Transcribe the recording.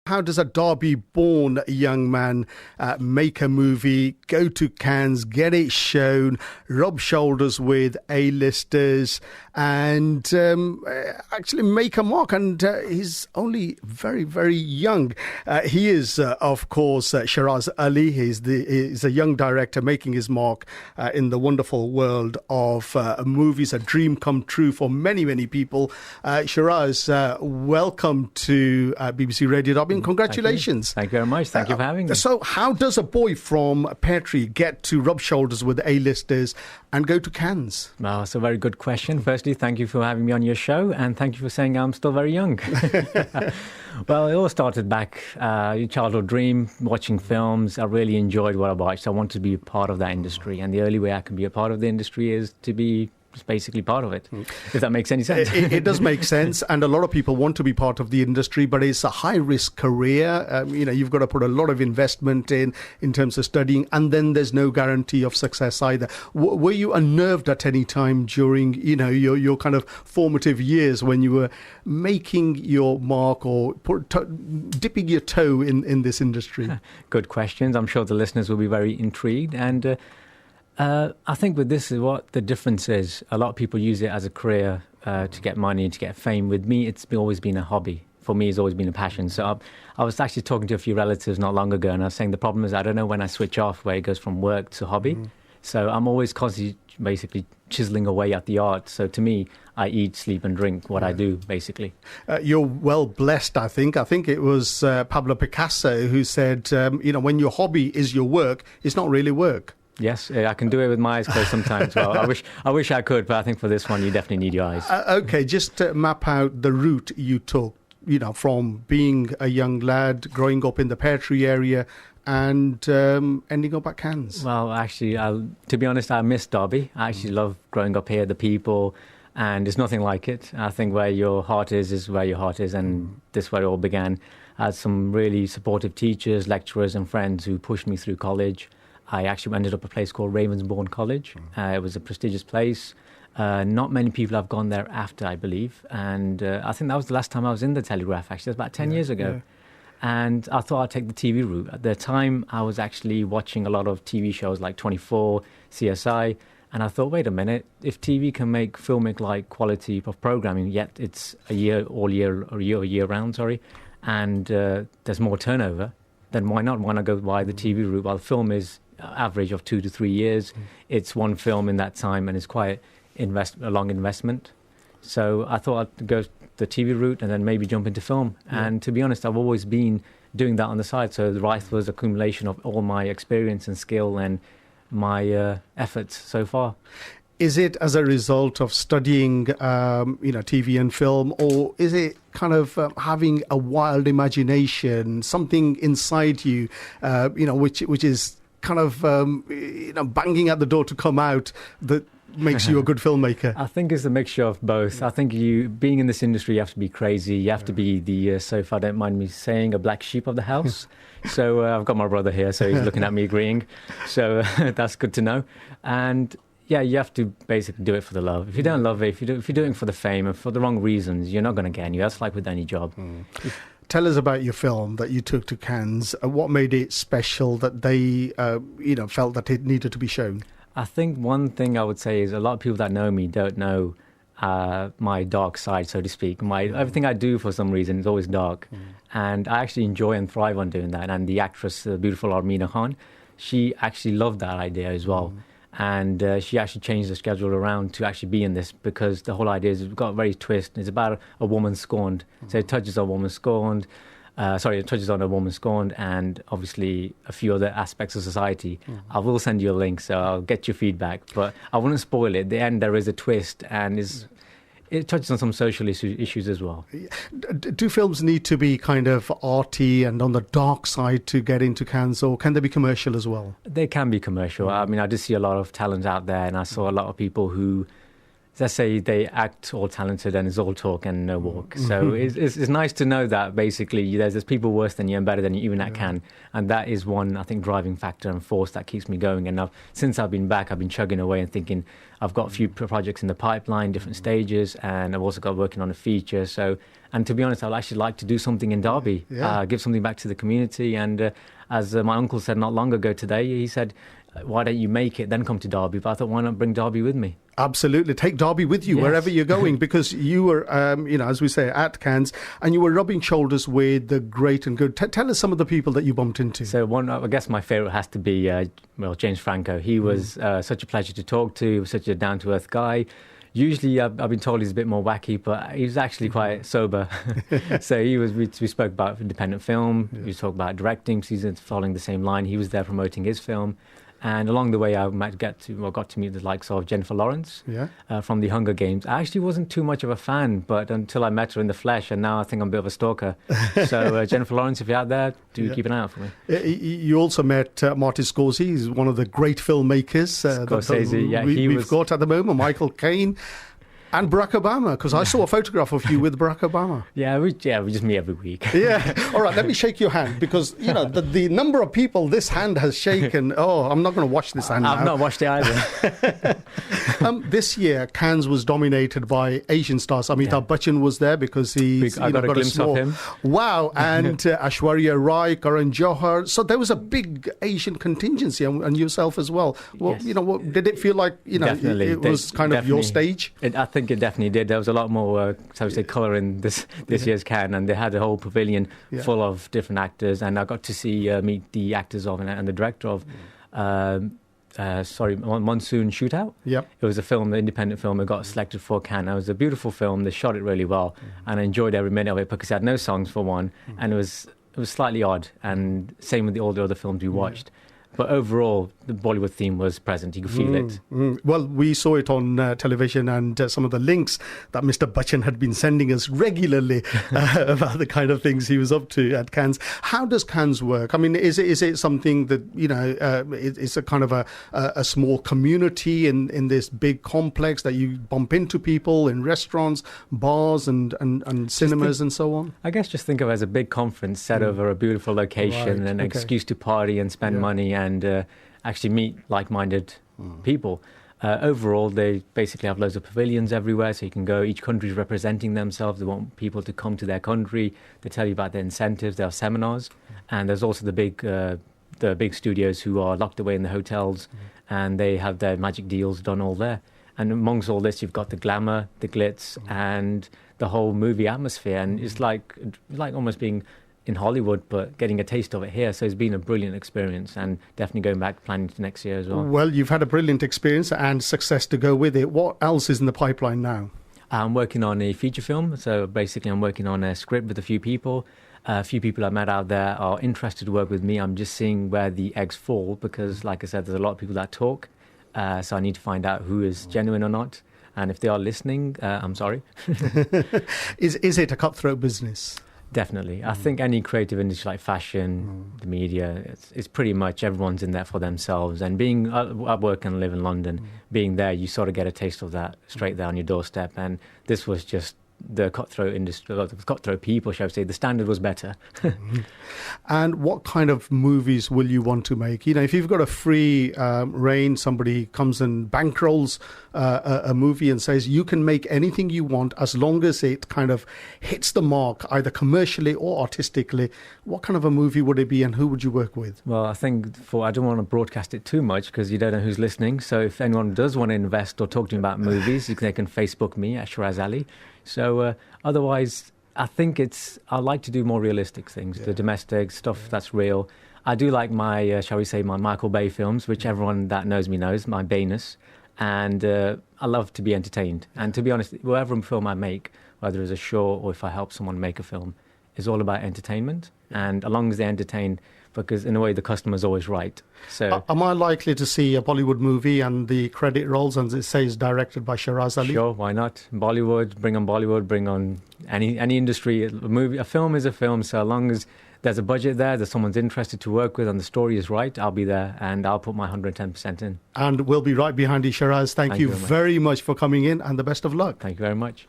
How does a Derby-born young man make a movie, go to Cannes, get it shown, rub shoulders with A-listers, and actually make a mark? And he's only very, very young. He is, of course, Sharaz Ali. He's a young director making his mark in the wonderful world of movies, a dream come true for many, many people. Sharaz, welcome to BBC Radio Derby. Congratulations. Thank you very much. Thank you for having me. So how does a boy from Peartree get to rub shoulders with A-listers and go to Cannes? Well, that's a very good question. Firstly, thank you for having me on your show, and thank you for saying I'm still very young. Well, it all started back, your childhood dream, watching films. I really enjoyed what I watched. I wanted to be a part of that industry, and the only way I can be a part of the industry is to be basically part of it, if that makes any sense. It does make sense, and a lot of people want to be part of the industry, but it's a high-risk career. You've got to put a lot of investment in terms of studying, and then there's no guarantee of success either. Were you unnerved at any time during your kind of formative years when you were making your mark or dipping your toe in this industry? Good questions. I'm sure the listeners will be very intrigued, and I think with this is what the difference is. A lot of people use it as a career to get money, to get fame. With me, it's always been a hobby. For me, it's always been a passion. So I was actually talking to a few relatives not long ago, and I was saying the problem is I don't know when I switch off where it goes from work to hobby. So I'm always constantly basically chiseling away at the art. So to me, I eat, sleep and drink what I do, basically. You're well blessed, I think. I think it was Pablo Picasso who said, when your hobby is your work, it's not really work. Yes, I can do it with my eyes closed sometimes. Well, I wish I could, but I think for this one, you definitely need your eyes. Okay, just map out the route you took, from being a young lad, growing up in the Peartree area, and ending up at Cannes. Well, actually, to be honest, I miss Derby. I actually love growing up here, the people, and it's nothing like it. I think where your heart is where your heart is, and this is where it all began. I had some really supportive teachers, lecturers, and friends who pushed me through college. I actually ended up at a place called Ravensbourne College. It was a prestigious place. Not many people have gone there after, I believe. And I think that was the last time I was in the Telegraph, actually. It was about 10 years ago. Yeah. And I thought I'd take the TV route. At the time, I was actually watching a lot of TV shows like 24, CSI. And I thought, wait a minute, if TV can make filmic-like quality of programming, yet it's a year round, and there's more turnover, then why not? Why not go by the TV route? While the film is average of 2 to 3 years. It's one film in that time, and it's quite a long investment. So I thought I'd go the TV route and then maybe jump into film. Yeah. And to be honest, I've always been doing that on the side. So the WRITHE was accumulation of all my experience and skill and my efforts so far. Is it as a result of studying, TV and film, or is it kind of having a wild imagination, something inside you, which is kind of, banging at the door to come out that makes you a good filmmaker? I think it's a mixture of both. I think being in this industry, you have to be crazy. You have to be the, so if I don't mind me saying, a black sheep of the house. So I've got my brother here, so he's looking at me agreeing. So that's good to know. And yeah, you have to basically do it for the love. If you don't love it, if you're doing it for the fame and for the wrong reasons, you're not going to get anywhere. That's like with any job. Tell us about your film that you took to Cannes. What made it special that they, felt that it needed to be shown? I think one thing I would say is a lot of people that know me don't know my dark side, so to speak. Everything I do for some reason is always dark. And I actually enjoy and thrive on doing that. And the actress, the beautiful Armina Khan, she actually loved that idea as well. And she actually changed the schedule around to actually be in this, because the whole idea is it's got a very twist. It's about a woman scorned. So it touches on a woman scorned. It touches on a woman scorned and obviously a few other aspects of society. I will send you a link, so I'll get your feedback. But I wouldn't spoil it. At the end, there is a twist, and it touches on some social issues as well. Do films need to be kind of arty and on the dark side to get into Cannes, or can they be commercial as well? They can be commercial. I mean, I did see a lot of talent out there, and I saw a lot of people who let's say they act all talented and it's all talk and no walk. So it's nice to know that basically there's people worse than you and better than you, even at Cannes. And that is one, I think, driving factor and force that keeps me going. And since I've been back, I've been chugging away and thinking I've got a few projects in the pipeline, different stages, and I've also got working on a feature. So, and to be honest, I'd actually like to do something in Derby, give something back to the community. And as my uncle said not long ago today, he said, why don't you make it, then come to Derby? But I thought, why not bring Derby with me? Absolutely. Take Derby with you wherever you're going, because you were, as we say, at Cannes, and you were rubbing shoulders with the great and good. Tell us some of the people that you bumped into. So I guess my favourite has to be, James Franco. He was such a pleasure to talk to. He was such a down-to-earth guy. Usually, I've been told he's a bit more wacky, but he was actually quite sober. So we spoke about independent film. We talked about directing. He's following the same line. He was there promoting his film. And along the way, I got to meet the likes of Jennifer Lawrence from the Hunger Games. I actually wasn't too much of a fan, but until I met her in the flesh, and now I think I'm a bit of a stalker. So Jennifer Lawrence, if you're out there, do keep an eye out for me. You also met Martin Scorsese. He's one of the great fililmmakers we've got at the moment, Michael Caine. And Barack Obama, because I saw a photograph of you with Barack Obama. We just meet every week. All right, let me shake your hand, because, the number of people this hand has shaken. Oh, I'm not going to wash this hand I've not washed it either. This year, Cannes was dominated by Asian stars. Amitabh Bachchan was there because I got a glimpse of him. Wow, and Aishwarya Rai, Karan Johar. So there was a big Asian contingency, and yourself as well. Well, did it feel like, it was kind of your stage? I think it definitely did. There was a lot more, colour in this year's Cannes, and they had a whole pavilion full of different actors, and I got to meet the actors of and the director of Monsoon Shootout. Yep. It was a film, an independent film that got selected for Cannes. It was a beautiful film. They shot it really well, and I enjoyed every minute of it because it had no songs for one, and it was slightly odd, and same with all the other films we watched. But overall, the Bollywood theme was present. You could feel it. Well, we saw it on television, and some of the links that Mr. Bachchan had been sending us regularly about the kind of things he was up to at Cannes. How does Cannes work? I mean, is it something that, it's a kind of a small community in this big complex that you bump into people in restaurants, bars and cinemas and so on? I guess just think of it as a big conference set over a beautiful location, and an excuse to party and spend money and actually meet like-minded people. Overall, they basically have loads of pavilions everywhere, so you can go. Each country is representing themselves. They want people to come to their country. They tell you about their incentives. There are seminars, and there's also the big studios who are locked away in the hotels, and they have their magic deals done all there. And amongst all this, you've got the glamour, the glitz, and the whole movie atmosphere. And it's like almost being in Hollywood, but getting a taste of it here. So it's been a brilliant experience, and definitely going back, planning to next year as well. Well, you've had a brilliant experience and success to go with it. What else is in the pipeline now? I'm working on a feature film. So basically, I'm working on a script with a few people. A few people I met out there are interested to work with me. I'm just seeing where the eggs fall, because, like I said, there's a lot of people that talk. So I need to find out who is genuine or not. And if they are listening, I'm sorry. Is it a cutthroat business? Definitely. I think any creative industry like fashion, the media, it's pretty much everyone's in there for themselves. And being, I work and live in London, being there, you sort of get a taste of that straight there on your doorstep. And this was just the cutthroat industry, the cutthroat people, shall I say. The standard was better. And what kind of movies will you want to make? If you've got a free reign, somebody comes and bankrolls a movie and says you can make anything you want as long as it kind of hits the mark, either commercially or artistically. What kind of a movie would it be, and who would you work with? Well, I think I don't want to broadcast it too much because you don't know who's listening. So if anyone does want to invest or talk to me about movies, they can Facebook me at Sharaz Ali. So otherwise, I think I like to do more realistic things, the domestic stuff that's real. I do like my, shall we say, my Michael Bay films, which everyone that knows me knows, my Bayness. And I love to be entertained. And to be honest, whatever film I make, whether it's a short or if I help someone make a film, is all about entertainment, and as long as they entertain, because in a way the customer's always right. So am I likely to see a Bollywood movie and the credit rolls and it says directed by Sharaz Ali? sure, why not? Bollywood, bring on any industry. A film is a film, so as long as there's a budget there, that someone's interested to work with and the story is right, I'll be there and I'll put my 110% in. And we'll be right behind you, Sharaz. Thank you very much for coming in, and the best of luck. Thank you very much.